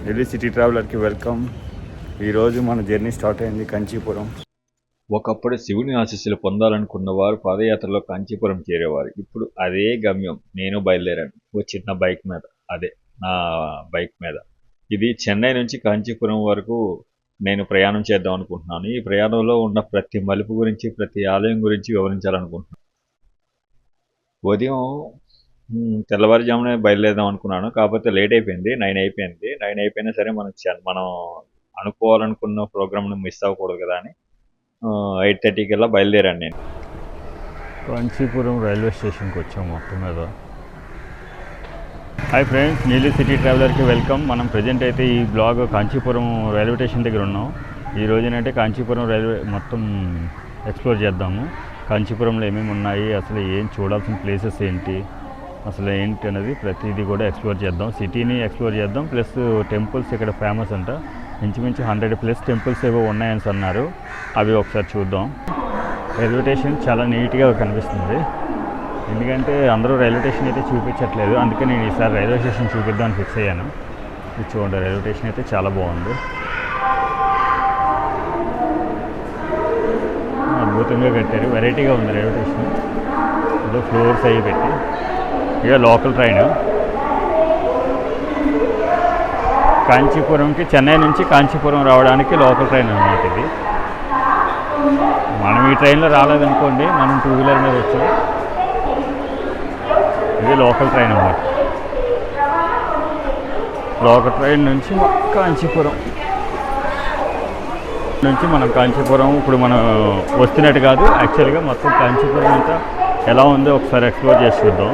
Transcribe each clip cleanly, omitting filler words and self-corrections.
Delhi city ట్రావెలర్కి welcome. ఈరోజు మన జర్నీ స్టార్ట్ అయింది కాంచీపురం. ఒకప్పుడు శివుని ఆశీస్సులు పొందాలనుకున్న వారు పాదయాత్రలో కాంచీపురం చేరేవారు. ఇప్పుడు అదే గమ్యం. నేను బయలుదేరాను ఓ చిన్న బైక్ మీద. అదే నా బైక్ మీద. ఇది చెన్నై నుంచి కాంచీపురం వరకు నేను ప్రయాణం చేద్దాం అనుకుంటున్నాను. ఈ ప్రయాణంలో ఉన్న ప్రతి మలుపు గురించి, ప్రతి ఆలయం గురించి వివరించాలనుకుంటున్నాను. ఉదయం తెల్లవారుజామునే బయలుదేరదాం అనుకున్నాను. కాకపోతే లేట్ అయిపోయింది. 9 అయిపోయింది. 9 అయిపోయినా సరే మనం అనుకోవాలనుకున్న ప్రోగ్రామ్ని మిస్ అవ్వకూడదు కదా అని 8:30 కల్లా బయలుదేరాను నేను. కాంచీపురం రైల్వే స్టేషన్కి వచ్చాం మొత్తం మీద. హాయ్ ఫ్రెండ్స్, ఢిల్లీ సిటీ ట్రావెలర్కి వెల్కమ్. మనం ప్రజెంట్ అయితే ఈ బ్లాగ్ కాంచీపురం రైల్వే స్టేషన్ దగ్గర ఉన్నాం. ఈ రోజునంటే కాంచీపురం రైల్వే మొత్తం ఎక్స్ప్లోర్ చేద్దాము. కాంచీపురంలో ఏమేమి ఉన్నాయి, అసలు ఏం చూడాల్సిన ప్లేసెస్ ఏంటి, అసలు ఏంటి అనేది ప్రతిదీ కూడా ఎక్స్ప్లోర్ చేద్దాం. సిటీని ఎక్స్ప్లోర్ చేద్దాం. ప్లస్ టెంపుల్స్ ఇక్కడ ఫేమస్ అంట. ఇంచుమించు 100+ టెంపుల్స్ ఏవో ఉన్నాయని అన్నారు. అవి ఒకసారి చూద్దాం. రైల్వే స్టేషన్ చాలా నీట్గా కనిపిస్తుంది. ఎందుకంటే అందరూ రైల్వే స్టేషన్ అయితే చూపించట్లేదు. అందుకే నేను ఈసారి రైల్వే స్టేషన్ చూపిద్దామని ఫిక్స్ అయ్యాను. ఇది చూడండి, రైల్వే స్టేషన్ అయితే చాలా బాగుంది. అద్భుతంగా కట్టారు. వెరైటీగా ఉంది రైల్వే స్టేషన్. ఏదో ఫ్లోర్స్ అవి పెట్టి. ఇక లోకల్ ట్రైన్ కాంచీపురంకి, చెన్నై నుంచి కాంచీపురం రావడానికి లోకల్ ట్రైన్ అన్నమాట ఇది. మనం ఈ ట్రైన్లో రాలేదనుకోండి, మనం 2 వీలర్ మీద వచ్చాం. ఇది లోకల్ ట్రైన్ అన్నమాట. లోకల్ ట్రైన్ నుంచి కాంచీపురం నుంచి మనం కాంచీపురం ఇప్పుడు మనం వస్తున్నట్టు కాదు. యాక్చువల్గా మొత్తం కాంచీపురం అంతా ఎలా ఉందో ఒకసారి ఎక్స్ప్లోర్ చేసి చూద్దాం.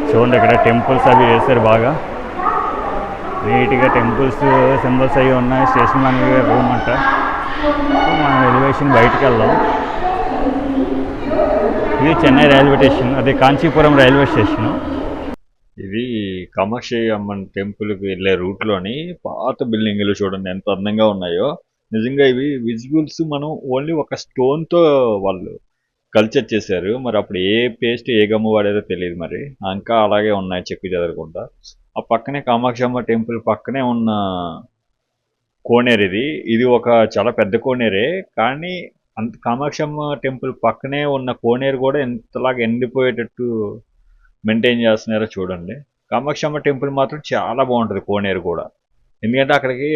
చూడండి, ఇక్కడ టెంపుల్స్ అవి వేశారు బాగా నీట్గా. టెంపుల్స్ సింబల్స్ అవి ఉన్నాయి. స్టేషన్ మేనేజర్ రూమ్ అంట. మనం ఎలివేషన్ బయటికి వెళ్దాం. ఇది చెన్నై రైల్వే స్టేషన్, అదే కాంచీపురం రైల్వే స్టేషన్. ఇది కామాక్షి అమ్మన్ టెంపుల్కి వెళ్ళే రూట్లోని పాత బిల్డింగ్లు చూడండి ఎంత అందంగా ఉన్నాయో. నిజంగా ఇవి విజువల్స్ మనం ఓన్లీ ఒక స్టోన్తో వాళ్ళు కల్చర్ చేశారు. మరి అప్పుడు ఏ పేస్ట్ ఏ గమ్ము వాడేదో తెలియదు. మరి ఇంకా అలాగే ఉన్నాయి చెక్కు చెదరకుండా. ఆ పక్కనే కామాక్షి అమ్మ టెంపుల్ పక్కనే ఉన్న కోనేరు ఇది. ఇది ఒక చాలా పెద్ద కోనేరే. కానీ అంత కామాక్షి అమ్మ టెంపుల్ పక్కనే ఉన్న కోనేరు కూడా ఎంతలాగా ఎండిపోయేటట్టు మెయింటైన్ చేస్తున్నారో చూడండి. కామాక్షి అమ్మ టెంపుల్ మాత్రం చాలా బాగుంటుంది కోనేరు కూడా. ఎందుకంటే అక్కడికి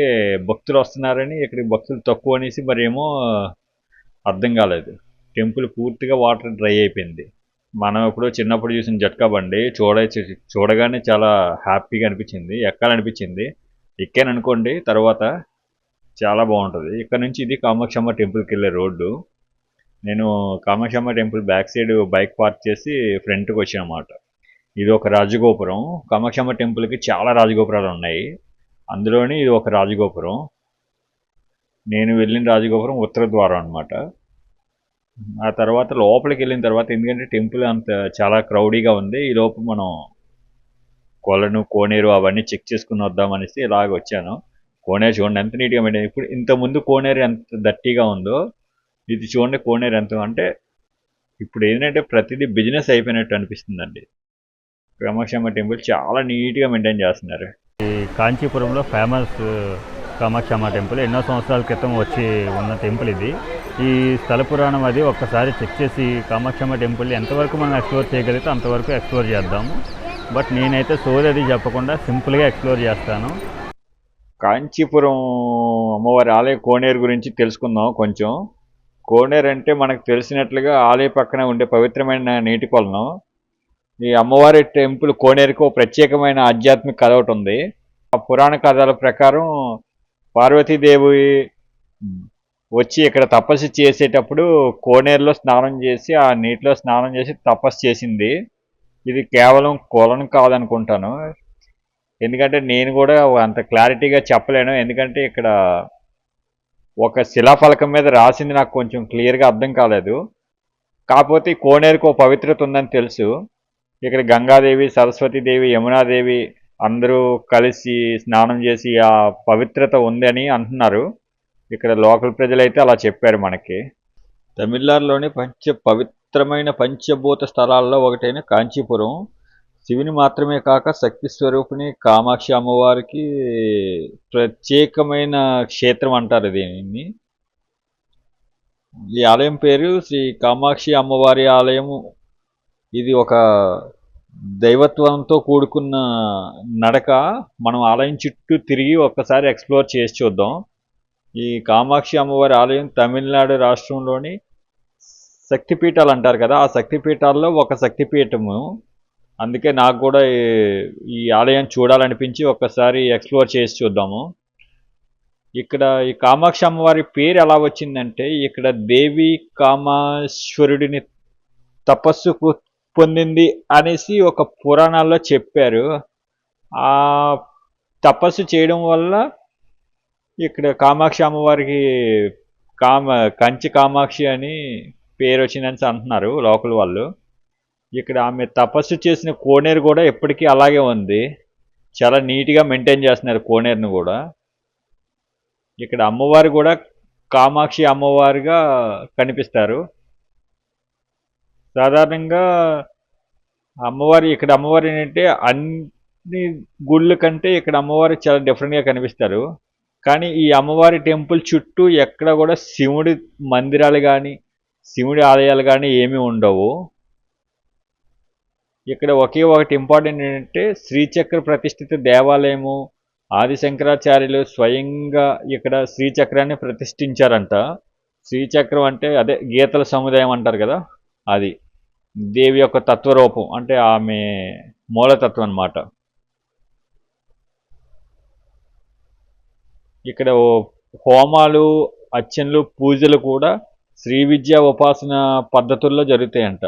భక్తులు వస్తున్నారని, ఇక్కడికి భక్తులు తక్కువ అనేసి మరి ఏమో అర్థం కాలేదు. టెంపుల్ పూర్తిగా వాటర్ డ్రై అయిపోయింది. మనం ఎప్పుడో చిన్నప్పుడు చూసిన జట్కా బండి చూడగానే చాలా హ్యాపీగా అనిపించింది, ఎక్కాలనిపించింది. ఎక్కాను అనుకోండి. తర్వాత చాలా బాగుంటుంది. ఇక్కడ నుంచి ఇది కామాక్షమ్మ టెంపుల్కి వెళ్ళే రోడ్డు. నేను Kamakshamma temple back side bike park చేసి ఫ్రంట్కి వచ్చాను అన్నమాట. ఇది ఒక రాజగోపురం. కామాక్షమ్మ టెంపుల్కి చాలా రాజగోపురాలు ఉన్నాయి. అందులోని ఇది ఒక రాజగోపురం. నేను వెళ్ళిన రాజగోపురం ఉత్తర ద్వారం అనమాట. ఆ తర్వాత లోపలికి వెళ్ళిన తర్వాత, ఎందుకంటే టెంపుల్ అంత చాలా క్రౌడీగా ఉంది, ఈ లోపు మనం కోనేరు అవన్నీ చెక్ చేసుకుని వద్దామనేసి ఇలాగ వచ్చాను. కోనేరు చూడండి ఎంత నీట్గా మెయింటైన్. ఇప్పుడు ఇంతకుముందు కోనేరు ఎంత దట్టిగా ఉందో, ఇది చూడండి కోనేరు ఎంత అంటే ఇప్పుడు ఏంటంటే ప్రతిదీ బిజినెస్ అయిపోయినట్టు అనిపిస్తుందండి. కామాక్షమ్మ టెంపుల్ చాలా నీట్గా మెయింటైన్ చేస్తున్నారు. ఈ కాంచీపురంలో ఫేమస్ కామాక్షమ్మ టెంపుల్ ఎన్నో సంవత్సరాల క్రితం వచ్చి ఉన్న టెంపుల్ ఇది. ఈ స్థల పురాణం అది ఒక్కసారి చెక్ చేసి కామాక్షమ్మ టెంపుల్ ఎంతవరకు మనం ఎక్స్ప్లోర్ చేయగలిగితే అంతవరకు ఎక్స్ప్లోర్ చేద్దాము. బట్ నేనైతే సోది అది చెప్పకుండా సింపుల్గా ఎక్స్ప్లోర్ చేస్తాను. కాంచీపురం అమ్మవారి ఆలయ కోనేరు గురించి తెలుసుకుందాం కొంచెం. కోనేరు అంటే మనకు తెలిసినట్లుగా ఆలయ పక్కన ఉండే పవిత్రమైన నీటి కొలను. ఈ అమ్మవారి టెంపుల్ కోనేరుకు ప్రత్యేకమైన ఆధ్యాత్మిక కథ ఒకటి ఉంది. ఆ పురాణ కథల ప్రకారం పార్వతీదేవి వచ్చి ఇక్కడ తపస్సు చేసేటప్పుడు కోనేరులో స్నానం చేసి, ఆ నీటిలో స్నానం చేసి తపస్సు చేసింది. ఇది కేవలం కొలను కాదనుకుంటాను. ఎందుకంటే నేను కూడా అంత క్లారిటీగా చెప్పలేను. ఎందుకంటే ఇక్కడ ఒక శిలాఫలకం మీద రాసింది నాకు కొంచెం క్లియర్గా అర్థం కాలేదు. కాకపోతే ఈ కోనేరుకు పవిత్రత ఉందని తెలుసు. ఇక్కడ గంగాదేవి, సరస్వతీదేవి, యమునాదేవి అందరూ కలిసి స్నానం చేసి ఆ పవిత్రత ఉందని అంటున్నారు. ఇక్కడ లోకల్ ప్రజలైతే అలా చెప్పారు మనకి. తమిళనాడులోని పవిత్రమైన పంచభూత స్థలాల్లో ఒకటైన కాంచీపురం శివుని మాత్రమే కాక శక్తి స్వరూపిణి కామాక్షి అమ్మవారికి ప్రత్యేకమైన క్షేత్రం అంటారు దీనిని. ఈ ఆలయం పేరు శ్రీ కామాక్షి అమ్మవారి ఆలయము. ఇది ఒక దైవత్వంతో కూడుకున్న నడక. మనం ఆలయం చుట్టూ తిరిగి ఒక్కసారి ఎక్స్ప్లోర్ చేసి చూద్దాం. ఈ కామాక్షి అమ్మవారి ఆలయం తమిళనాడు రాష్ట్రంలోని శక్తిపీఠాలు అంటారు కదా, ఆ శక్తిపీఠాల్లో ఒక శక్తిపీఠము. అందుకే నాకు కూడా ఈ ఆలయం చూడాలనిపించి ఒక్కసారి ఎక్స్ప్లోర్ చేసి చూద్దాము. ఇక్కడ ఈ కామాక్షి అమ్మవారి పేరు ఎలా వచ్చిందంటే, ఇక్కడ దేవి కామేశ్వరుడిని తపస్సు పొందింది అనేసి ఒక పురాణాల్లో చెప్పారు. ఆ తపస్సు చేయడం వల్ల ఇక్కడ కామాక్షి అమ్మవారికి కంచి కామాక్షి అని పేరు వచ్చిందని అంటున్నారు లోకల్ వాళ్ళు. ఇక్కడ ఆమె తపస్సు చేసిన కోనేరు కూడా ఎప్పటికీ అలాగే ఉంది. చాలా నీట్గా మెయింటైన్ చేస్తున్నారు కోనేరును కూడా. ఇక్కడ అమ్మవారు కూడా కామాక్షి అమ్మవారిగా కనిపిస్తారు. సాధారణంగా ఇక్కడ అమ్మవారు ఏంటంటే అన్ని గుళ్ళ కంటే ఇక్కడ అమ్మవారు చాలా డిఫరెంట్గా కనిపిస్తారు. కానీ ఈ అమ్మవారి టెంపుల్ చుట్టూ ఎక్కడ కూడా శివుడి మందిరాలు కానీ శివుడి ఆలయాలు కానీ ఏమీ ఉండవు. ఇక్కడ ఒకే ఒకటి ఇంపార్టెంట్ ఏంటంటే శ్రీచక్ర ప్రతిష్ఠిత దేవాలయము. ఆది శంకరాచార్యులు స్వయంగా ఇక్కడ శ్రీచక్రాన్ని ప్రతిష్ఠించారంట. శ్రీచక్రం అంటే అదే గీతల సముదాయం అంటారు కదా, అది దేవి యొక్క తత్వరూపం, అంటే ఆమె మూలతత్వం అన్నమాట. ఇక్కడ హోమాలు, అర్చనలు, పూజలు కూడా శ్రీ విద్యా ఉపాసన పద్ధతుల్లో జరుగుతాయంట.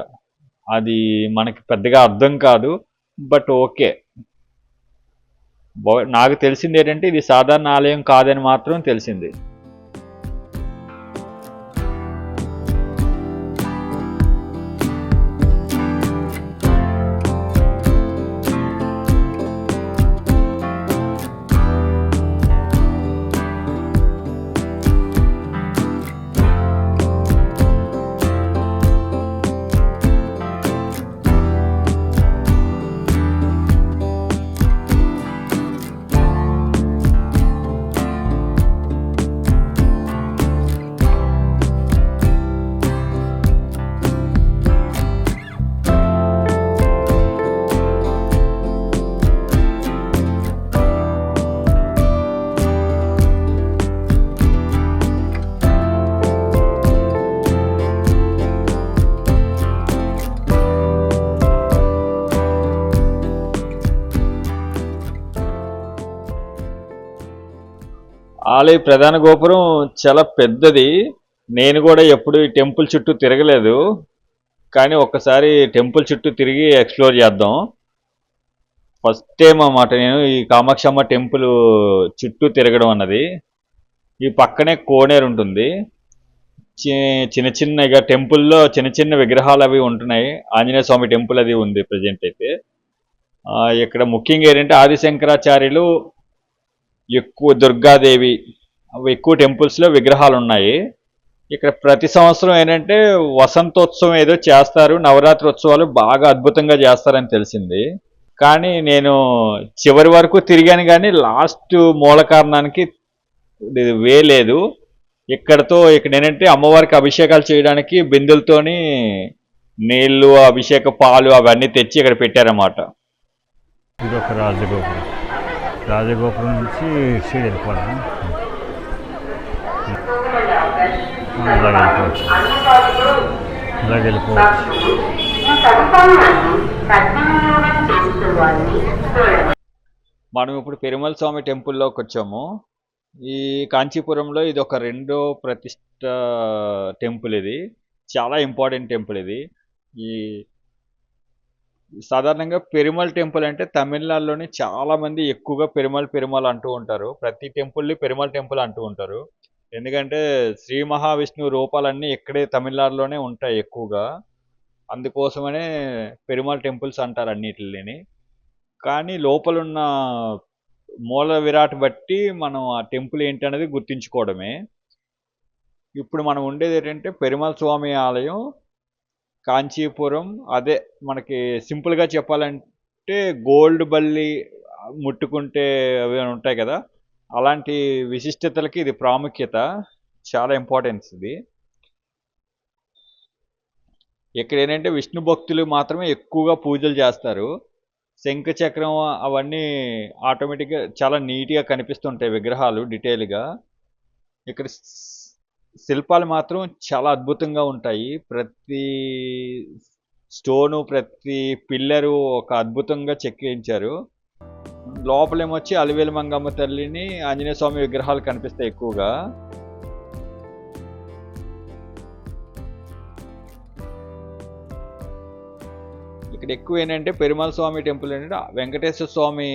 అది మనకి పెద్దగా అర్థం కాదు, బట్ ఓకే. నాకు తెలిసింది ఏంటంటే ఇది సాధారణ ఆలయం కాదని మాత్రం తెలిసింది. ఆలయ ప్రధాన గోపురం చాలా పెద్దది. నేను కూడా ఎప్పుడు ఈ టెంపుల్ చుట్టూ తిరగలేదు, కానీ ఒక్కసారి టెంపుల్ చుట్టూ తిరిగి ఎక్స్ప్లోర్ చేద్దాం. ఫస్ట్ టైం అన్నమాట నేను ఈ కామాక్షమ్మ టెంపుల్ చుట్టూ తిరగడం అన్నది. ఈ పక్కనే కోనేరు ఉంటుంది. చిన్న చిన్నగా టెంపుల్లో చిన్న చిన్న విగ్రహాలు అవి ఉంటున్నాయి. ఆంజనేయ స్వామి టెంపుల్ అది ఉంది ప్రజెంట్ అయితే. ఇక్కడ ముఖ్యంగా ఏంటంటే ఆదిశంకరాచార్యులు, ఎక్కువ దుర్గాదేవి, అవి ఎక్కువ టెంపుల్స్లో విగ్రహాలు ఉన్నాయి. ఇక్కడ ప్రతి సంవత్సరం ఏంటంటే వసంతోత్సవం ఏదో చేస్తారు, నవరాత్రి ఉత్సవాలు బాగా అద్భుతంగా చేస్తారని తెలిసింది. కానీ నేను చివరి వరకు తిరిగాను, కానీ లాస్ట్ మూల కారణానికి వేయలేదు. ఇక్కడ ఏంటంటే అమ్మవారికి అభిషేకాలు చేయడానికి బిందెలతోని నీళ్లు, అభిషేక పాలు అవన్నీ తెచ్చి ఇక్కడ పెట్టారన్నమాట. ఇది ఒక రాజగోపురం నుంచి సైడ్ వెళ్ళిపోవడం. ఇలాగ వెళ్ళిపోవచ్చు. మనం ఇప్పుడు పెరుమల స్వామి టెంపుల్లోకి వచ్చాము. ఈ కాంచీపురంలో ఇది ఒక రెండో ప్రతిష్ట టెంపుల్. ఇది చాలా ఇంపార్టెంట్ టెంపుల్. ఇది ఈ సాధారణంగా పెరుమల్ టెంపుల్ అంటే తమిళనాడులోని చాలామంది ఎక్కువగా పెరుమల్ అంటూ ఉంటారు. ప్రతి టెంపుల్ని పెరుమల్ టెంపుల్ అంటూ ఉంటారు. ఎందుకంటే శ్రీ మహావిష్ణువు రూపాలన్నీ ఇక్కడే తమిళనాడులోనే ఉంటాయి ఎక్కువగా. అందుకోసమనే పెరుమల్ టెంపుల్స్ అంటారు అన్నిటిని. కానీ లోపలున్న మూల విరాట్ బట్టి మనం ఆ టెంపుల్ ఏంటనేది గుర్తించుకోవడమే. ఇప్పుడు మనం ఉండేది ఏంటంటే పెరుమల స్వామి ఆలయం, కాంచీపురం. అదే మనకి సింపుల్గా చెప్పాలంటే ముట్టుకుంటే గోల్డ్ బల్లి ముట్టుకుంటే అవి ఉంటాయి కదా, అలాంటి విశిష్టతలకి ఇది ప్రాముఖ్యత, చాలా ఇంపార్టెన్స్ ఇది. ఇక్కడ ఏంటంటే విష్ణు భక్తులు మాత్రమే ఎక్కువగా పూజలు చేస్తారు. శంఖ చక్రం అవన్నీ ఆటోమేటిక్గా చాలా నీట్గా కనిపిస్తుంటాయి విగ్రహాలు డీటెయిల్గా. ఇక్కడ శిల్పాలు మాత్రం చాలా అద్భుతంగా ఉంటాయి. ప్రతి స్టోను, ప్రతి పిల్లరు ఒక అద్భుతంగా చెక్కించారు. లోపలేమొచ్చి అలివేలు మంగమ్మ తల్లిని, ఆంజనేయ స్వామి విగ్రహాలు కనిపిస్తాయి ఎక్కువగా. ఇక్కడ ఎక్కువ ఏంటంటే పెరుమాళ స్వామి టెంపుల్ ఏంటంటే వెంకటేశ్వర స్వామి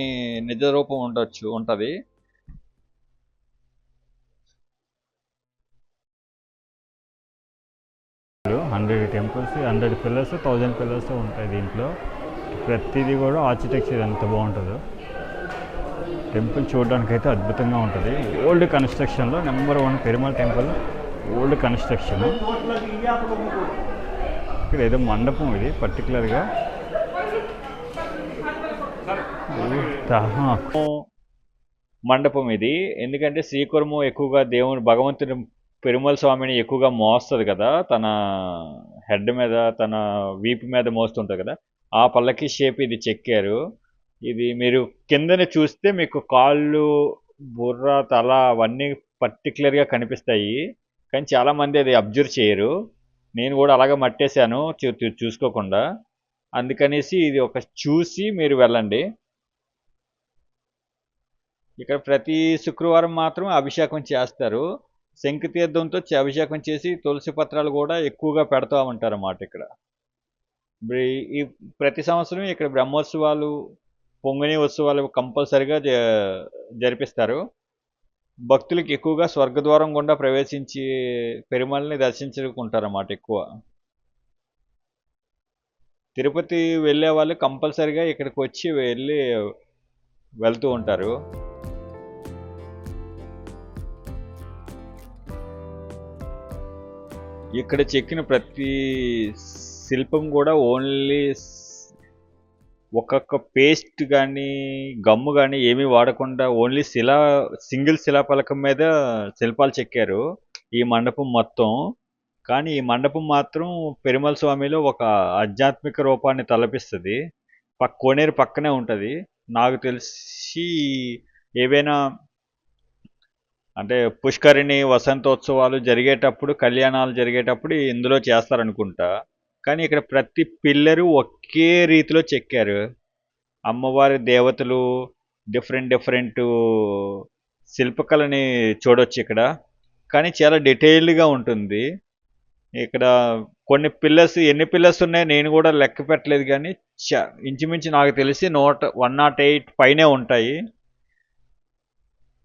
నిజ రూపం ఉంటది. 100 టెంపుల్స్, 100 పిల్లర్స్, 1000 పిల్లర్స్ ఉంటాయి దీంట్లో. ప్రతిదీ కూడా ఆర్కిటెక్చర్ ఎంత బాగుంటుందో. టెంపుల్ చూడడానికి అయితే అద్భుతంగా ఉంటుంది. ఓల్డ్ కన్స్ట్రక్షన్లో number 1 Perumal temple, old construction. ఇక్కడ ఏదో మండపం ఇది పర్టికులర్గా. మండపం ఇది ఎందుకంటే శ్రీకురము ఎక్కువగా భగవంతుని పెరుమాళ స్వామిని ఎక్కువగా మోస్తుంది కదా, తన హెడ్ మీద, తన వీపు మీద మోస్తుంటుంది కదా, ఆ పల్లకి షేప్ ఇది చెక్కారు. ఇది మీరు కిందని చూస్తే మీకు కాళ్ళు, బుర్ర, తల అవన్నీ పర్టికులర్గా కనిపిస్తాయి. కానీ చాలామంది అది అబ్జర్వ్ చేయరు. నేను కూడా అలాగే మట్టేశాను చూసుకోకుండా. అందుకనేసి ఇది ఒక చూసి మీరు వెళ్ళండి. ఇక్కడ ప్రతి శుక్రవారం మాత్రం అభిషేకం చేస్తారు. శంఖతీర్థంతో అభిషేకం చేసి తులసి పత్రాలు కూడా ఎక్కువగా పెడతా ఉంటారు అన్నమాట. ఇక్కడ ఈ ప్రతి సంవత్సరం ఇక్కడ బ్రహ్మోత్సవాలు, పొంగని ఉత్సవాలు కంపల్సరిగా జరిపిస్తారు. భక్తులకి ఎక్కువగా స్వర్గద్వారం గుండా ప్రవేశించి పెరుమాళని దర్శించుకుంటారన్నమాట. ఎక్కువ తిరుపతి వెళ్ళే వాళ్ళు కంపల్సరిగా ఇక్కడికి వచ్చి వెళ్తూ ఉంటారు. ఇక్కడ చెక్కిన ప్రతి శిల్పం కూడా ఓన్లీ ఒక్కొక్క పేస్ట్ కానీ గమ్ము కానీ ఏమీ వాడకుండా ఓన్లీ సింగిల్ శిలాఫలకం మీద శిల్పాలు చెక్కారు ఈ మండపం మొత్తం. కానీ ఈ మండపం మాత్రం పెరుమాళ స్వామిలో ఒక ఆధ్యాత్మిక రూపాన్ని తలపిస్తుంది. కోనేరు పక్కనే ఉంటుంది. నాకు తెలిసి ఏవైనా అంటే పుష్కరిణి, వసంతోత్సవాలు జరిగేటప్పుడు, కళ్యాణాలు జరిగేటప్పుడు ఇందులో చేస్తారనుకుంటా. కానీ ఇక్కడ ప్రతి పిల్లరు ఒకే రీతిలో చెక్కారు. అమ్మవారి దేవతలు డిఫరెంట్ శిల్పకళని చూడొచ్చు ఇక్కడ. కానీ చాలా డీటెయిల్డ్గా ఉంటుంది. ఇక్కడ కొన్ని పిల్లర్స్, ఎన్ని పిల్లర్స్ ఉన్నాయో నేను కూడా లెక్క పెట్టలేదు, కానీ ఇంచుమించు నాకు తెలిసి 108 పైనే ఉంటాయి.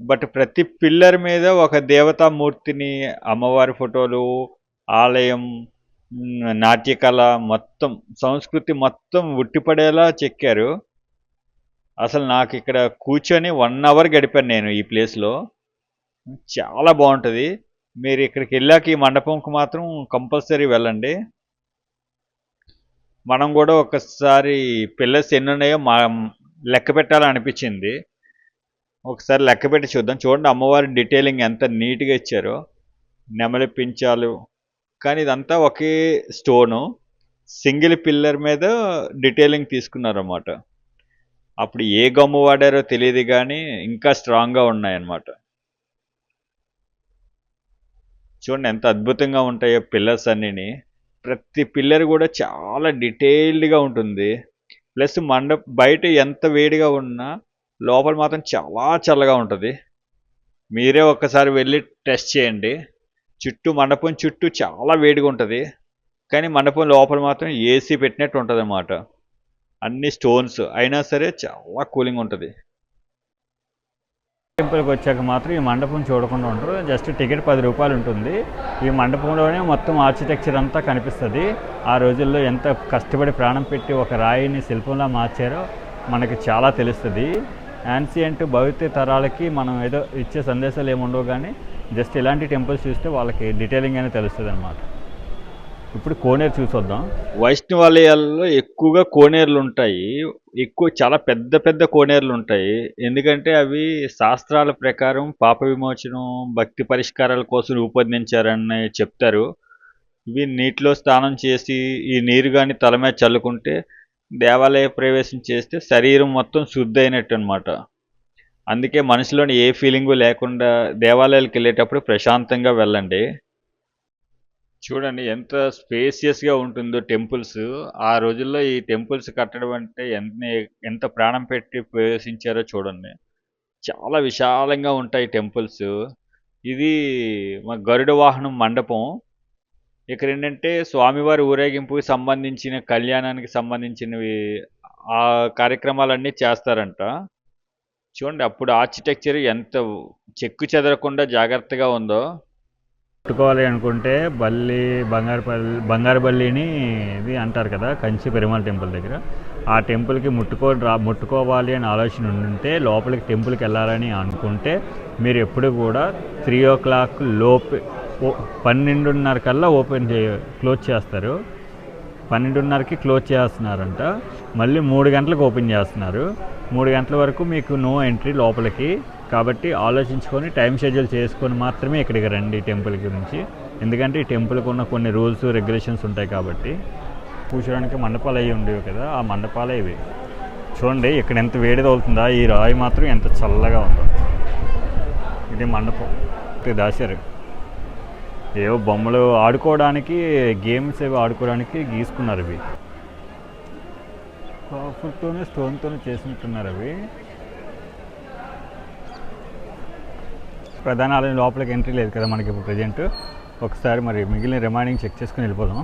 బట్ ప్రతి పిల్లర్ మీద ఒక దేవతామూర్తిని, అమ్మవారి ఫోటోలు, ఆలయం, నాట్యకళ మొత్తం, సంస్కృతి మొత్తం ఉట్టిపడేలా చెక్కారు. అసలు నాకు ఇక్కడ కూర్చొని 1 అవర్ గడిపాను నేను ఈ ప్లేస్లో. చాలా బాగుంటుంది. మీరు ఇక్కడికి వెళ్ళాక ఈ మండపంకి మాత్రం కంపల్సరీ వెళ్ళండి. మనం కూడా ఒకసారి పిల్లర్స్ ఎన్ని ఉన్నాయో లెక్క పెట్టాలనిపించింది. ఒకసారి లెక్క పెట్టి చూద్దాం. చూడండి అమ్మవారి డీటెయిలింగ్ ఎంత నీట్గా ఇచ్చారో. నెమలి పించాలు, కానీ ఇదంతా ఒకే స్టోను, సింగిల్ పిల్లర్ మీద డీటెయిలింగ్ తీసుకున్నారన్నమాట. అప్పుడు ఏ గమ్ము వాడారో తెలియదు, కానీ ఇంకా స్ట్రాంగ్గా ఉన్నాయన్నమాట. చూడండి ఎంత అద్భుతంగా ఉంటాయో పిల్లర్స్ అన్నీని. ప్రతి పిల్లర్ కూడా చాలా డీటెయిల్డ్గా ఉంటుంది. ప్లస్ బయట ఎంత వేడిగా ఉన్నా లోపల మాత్రం చాలా చల్లగా ఉంటుంది. మీరే ఒక్కసారి వెళ్ళి టెస్ట్ చేయండి. మండపం చుట్టూ చాలా వేడిగా ఉంటుంది, కానీ మండపం లోపల మాత్రం ఏసీ పెట్టినట్టు ఉంటుంది అన్నమాట. అన్ని స్టోన్స్ అయినా సరే చాలా కూలింగ్ ఉంటుంది. టెంపుల్కి వచ్చాక మాత్రం ఈ మండపం చూడకుండా ఉంటారు. జస్ట్ టికెట్ 10 రూపాయలు ఉంటుంది. ఈ మండపంలోనే మొత్తం ఆర్కిటెక్చర్ అంతా కనిపిస్తుంది. ఆ రోజుల్లో ఎంత కష్టపడి ప్రాణం పెట్టి ఒక రాయిని శిల్పంలా మార్చారో మనకి చాలా తెలుస్తుంది. యాన్సియంట్ భవిష్య తరాలకి మనం ఏదో ఇచ్చే సందేశాలు ఏముండవు, కానీ జస్ట్ ఇలాంటి టెంపుల్స్ చూస్తే వాళ్ళకి డీటెయిలింగ్ అనేది తెలుస్తుంది అన్నమాట. ఇప్పుడు కోనేరు చూసొద్దాం. వైష్ణవాలయాల్లో ఎక్కువగా కోనేరులు ఉంటాయి. చాలా పెద్ద పెద్ద కోనేరులు ఉంటాయి. ఎందుకంటే అవి శాస్త్రాల ప్రకారం పాప విమోచనం, భక్తి పరిష్కారాల కోసం రూపొందించారని చెప్తారు. ఇవి నీటిలో స్నానం చేసి ఈ నీరు గాని తల మీద చల్లుకుంటే దేవాలయ ప్రవేశం చేస్తే శరీరం మొత్తం శుద్ధి అయినట్టు అనమాట. అందుకే మనసులోని ఏ ఫీలింగు లేకుండా దేవాలయాలకు వెళ్ళేటప్పుడు ప్రశాంతంగా వెళ్ళండి. చూడండి ఎంత స్పేసియస్‌గా ఉంటుందో టెంపుల్స్. ఆ రోజుల్లో ఈ టెంపుల్స్ కట్టడం అంటే ఎంత ప్రాణం పెట్టి ప్రవేశించారో చూడండి. చాలా విశాలంగా ఉంటాయి టెంపుల్స్. ఇది గరుడ వాహనం మండపం. ఇక్కడేంటంటే స్వామివారి ఊరేగింపుకి సంబంధించిన కళ్యాణానికి సంబంధించినవి ఆ కార్యక్రమాలన్నీ చేస్తారంట. చూడండి అప్పుడు ఆర్కిటెక్చర్ ఎంత చెక్కు చెదరకుండా జాగ్రత్తగా ఉందో. ముట్టుకోవాలి అనుకుంటే బంగారు బల్లిని ఇది అంటారు కదా, కంచి పెరుమాళ్ టెంపుల్ దగ్గర. ఆ టెంపుల్కి ముట్టుకోవాలి అని ఆలోచన ఉంటే, లోపలికి టెంపుల్కి వెళ్ళాలని అనుకుంటే మీరు ఎప్పుడు కూడా 3 o'clock లోపు 12:30 కల్లా క్లోజ్ చేస్తారు. 12:30కి క్లోజ్ చేస్తున్నారంట. మళ్ళీ 3 గంటలకు ఓపెన్ చేస్తున్నారు. 3 గంటల వరకు మీకు నో ఎంట్రీ లోపలికి. కాబట్టి ఆలోచించుకొని టైం షెడ్యూల్ చేసుకొని మాత్రమే ఇక్కడికి రండి టెంపుల్ గురించి. ఎందుకంటే ఈ టెంపుల్కి ఉన్న కొన్ని రూల్స్ రెగ్యులేషన్స్ ఉంటాయి కాబట్టి. కూర్చోడానికి మండపాలు అవి ఉండేవి కదా, ఆ మండపాలే ఇవి. చూడండి ఇక్కడ ఎంత వేడి తగులుతుందా, ఈ రాయి మాత్రం ఎంత చల్లగా ఉందో. ఇది మండపం దాచారు. ఏవో బొమ్మలు ఆడుకోవడానికి, గేమ్స్ ఏవో ఆడుకోవడానికి గీసుకున్నారు. ఇవి కాఫర్తోనే స్టోన్తోనే చేసినట్టున్నారు. అవి ప్రధాన ఆలయం లోపలికి ఎంట్రీ లేదు కదా మనకి ఇప్పుడు ప్రజెంట్. ఒకసారి మరి మిగిలిన రిమైనింగ్ చెక్ చేసుకుని వెళ్ళిపోదాం.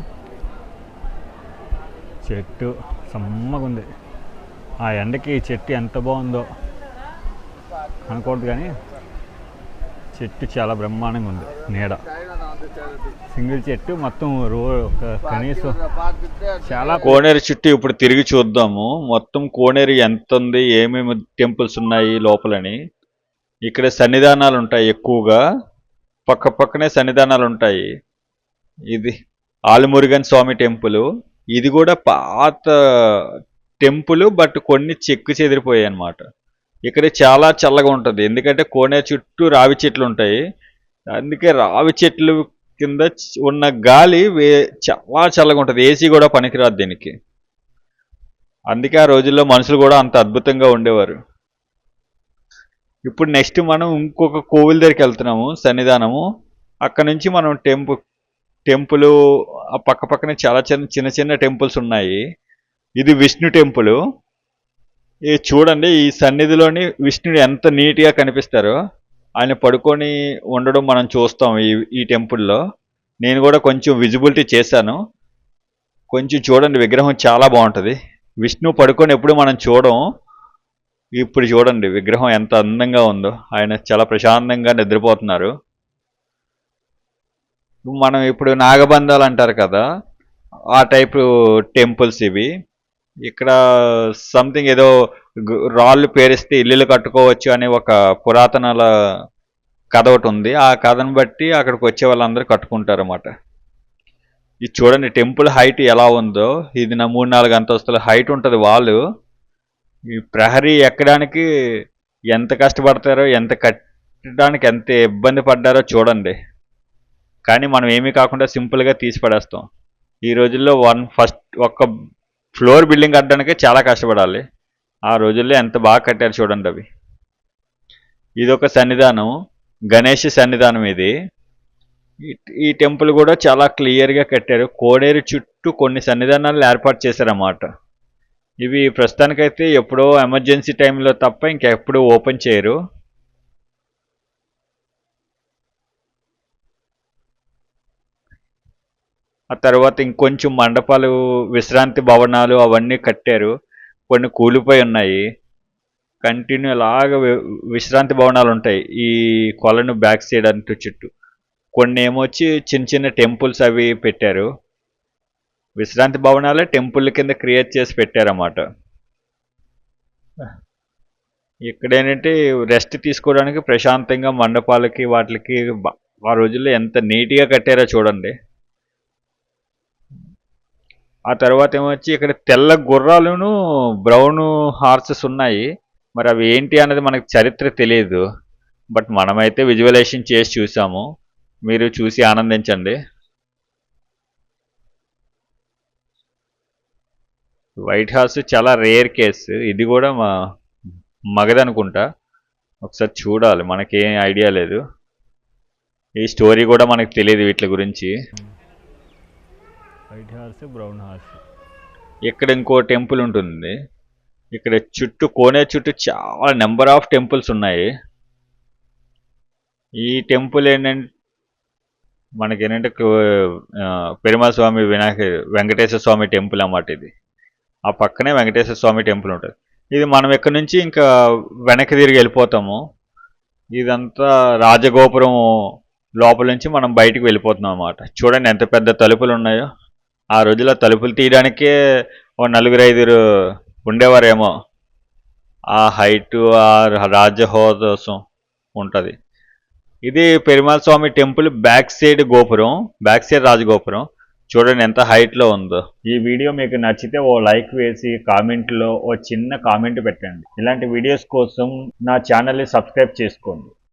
చెట్టు సమ్మగా ఉంది. ఆ ఎండకి చెట్టు ఎంత బాగుందో అనుకోవద్దు, కానీ చెట్టు చాలా బ్రహ్మాండంగా ఉంది. నీడ సింగిల్ చెట్టు మొత్తం కనీసం చాలా. కోనేరు చుట్టూ ఇప్పుడు తిరిగి చూద్దాము. మొత్తం కోనేరు ఎంత ఉంది, ఏమేమి టెంపుల్స్ ఉన్నాయి లోపలని. ఇక్కడ సన్నిధానాలు ఉంటాయి ఎక్కువగా, పక్క పక్కనే సన్నిధానాలు ఉంటాయి. ఇది ఆలుమురుగన్ స్వామి టెంపుల్. ఇది కూడా పాత టెంపుల్, బట్ కొన్ని చెక్కు చెదిరిపోయాయి అన్నమాట. ఇక్కడ చాలా చల్లగా ఉంటుంది, ఎందుకంటే కోనేరు చుట్టూ రావి చెట్లు ఉంటాయి. అందుకే రావి చెట్లు కింద ఉన్న గాలి చాలా చల్లగా ఉంటుంది. ఏసీ కూడా పనికిరాదు దీనికి. అందుకే ఆ రోజుల్లో మనుషులు కూడా అంత అద్భుతంగా ఉండేవారు. ఇప్పుడు నెక్స్ట్ మనం ఇంకొక కోవిల్ దగ్గరికి వెళ్తున్నాము, సన్నిధానము. అక్కడ నుంచి మనం టెంపుల్ ఆ పక్క పక్కనే చాలా చిన్న చిన్న టెంపుల్స్ ఉన్నాయి. ఇది విష్ణు టెంపుల్. ఇది చూడండి, ఈ సన్నిధిలోని విష్ణుడు ఎంత నీట్గా కనిపిస్తారో. ఆయన పడుకొని ఉండడం మనం చూస్తాం ఈ టెంపుల్లో. నేను కూడా కొంచెం విజిబిలిటీ చేశాను. కొంచెం చూడండి, విగ్రహం చాలా బాగుంటుంది. విష్ణు పడుకొని ఎప్పుడు మనం చూడం. ఇప్పుడు చూడండి విగ్రహం ఎంత అందంగా ఉందో. ఆయన చాలా ప్రశాంతంగా నిద్రపోతున్నారు. మనం ఇప్పుడు నాగబంధాలు అంటారు కదా, ఆ టైపు టెంపుల్స్ ఇవి. ఇక్కడ సంథింగ్ ఏదో రాళ్ళు పేరిస్తే ఇల్లులు కట్టుకోవచ్చు అనే ఒక పురాతనాల కథ ఒకటి ఉంది. ఆ కథను బట్టి అక్కడికి వచ్చే వాళ్ళందరూ కట్టుకుంటారు అన్నమాట. ఇది చూడండి టెంపుల్ హైట్ ఎలా ఉందో. ఇది 3-4 అంతస్తుల హైట్ ఉంటుంది వాళ్ళు. ఈ ప్రహరీ ఎక్కడానికి ఎంత కష్టపడతారో, ఎంత కట్టడానికి ఎంత ఇబ్బంది పడ్డారో చూడండి. కానీ మనం ఏమీ కాకుండా సింపుల్గా తీసి పడేస్తాం. ఈ రోజుల్లో ఒక్క ఫ్లోర్ బిల్డింగ్ కట్టడానికే చాలా కష్టపడాలి. ఆ రోజుల్లో ఎంత బాగా కట్టారు చూడండి అవి. ఇదొక సన్నిధానం, గణేష్ సన్నిధానం ఇది. ఈ టెంపుల్ కూడా చాలా క్లియర్గా కట్టారు. కోనేరు చుట్టూ కొన్ని సన్నిధానాలు ఏర్పాటు చేశారన్నమాట. ఇవి ప్రస్తుతానికైతే ఎప్పుడో ఎమర్జెన్సీ టైంలో తప్ప ఇంకెప్పుడు ఓపెన్ చేయరు. ఆ తర్వాత ఇంకొంచెం మండపాలు, విశ్రాంతి భవనాలు అవన్నీ కట్టారు. కొన్ని కూలిపోయి ఉన్నాయి. కంటిన్యూ అలాగ విశ్రాంతి భవనాలు ఉంటాయి ఈ కొలను బ్యాక్ సైడ్ అంటూ చుట్టూ. కొన్ని ఏమొచ్చి చిన్న చిన్న టెంపుల్స్ అవి పెట్టారు. విశ్రాంతి భవనాలే టెంపుల్ కింద క్రియేట్ చేసి పెట్టారన్నమాట. ఇక్కడ ఏంటంటే రెస్ట్ తీసుకోవడానికి ప్రశాంతంగా మండపాలకి వాటికి ఆ రోజుల్లో ఎంత నీట్గా కట్టారో చూడండి. ఆ తర్వాత ఏమొచ్చి ఇక్కడ తెల్ల గుర్రాలును బ్రౌన్ హార్సెస్ ఉన్నాయి. మరి అవి ఏంటి అన్నది మనకు చరిత్ర తెలియదు. బట్ మనమైతే విజువలైజేషన్ చేసి చూసాము. మీరు చూసి ఆనందించండి. వైట్ హార్స్ చాలా రేర్ కేసు. ఇది కూడా మగదనుకుంటా. ఒకసారి చూడాలి, మనకేం ఐడియా లేదు. ఈ స్టోరీ కూడా మనకు తెలియదు వీటి గురించి. White horse, brown horse. ఇక్కడ ఇంకో టెంపుల్ ఉంటుంది. ఇక్కడ చుట్టూ కోనేరు చుట్టూ చాలా నెంబర్ ఆఫ్ టెంపుల్స్ ఉన్నాయి. ఈ టెంపుల్ ఏంటంటే మనకేంటంటే పెరుమాళ స్వామి వెంకటేశ్వర స్వామి టెంపుల్ అన్నమాట ఇది. ఆ పక్కనే వెంకటేశ్వర స్వామి టెంపుల్ ఉంటుంది. ఇది మనం ఇక్కడ నుంచి ఇంకా వెనక్కి తిరిగి వెళ్ళిపోతాము. ఇదంతా రాజగోపురం లోపల నుంచి మనం బయటికి వెళ్ళిపోతున్నాం అన్నమాట. చూడండి ఎంత పెద్ద తలుపులు ఉన్నాయో. ఆ రోజుల్లో తలుపులు తీయడానికే ఓ 4-5 ఉండేవారేమో. ఆ హైట్, ఆ రాజహోదసం ఉంటుంది. ఇది పెరుమాళ స్వామి టెంపుల్ బ్యాక్ సైడ్ గోపురం, బ్యాక్ సైడ్ రాజగోపురం. చూడండి ఎంత హైట్లో ఉందో. ఈ వీడియో మీకు నచ్చితే ఓ లైక్ వేసి కామెంట్లో ఓ చిన్న కామెంట్ పెట్టండి. ఇలాంటి వీడియోస్ కోసం నా ఛానల్ని సబ్స్క్రైబ్ చేసుకోండి.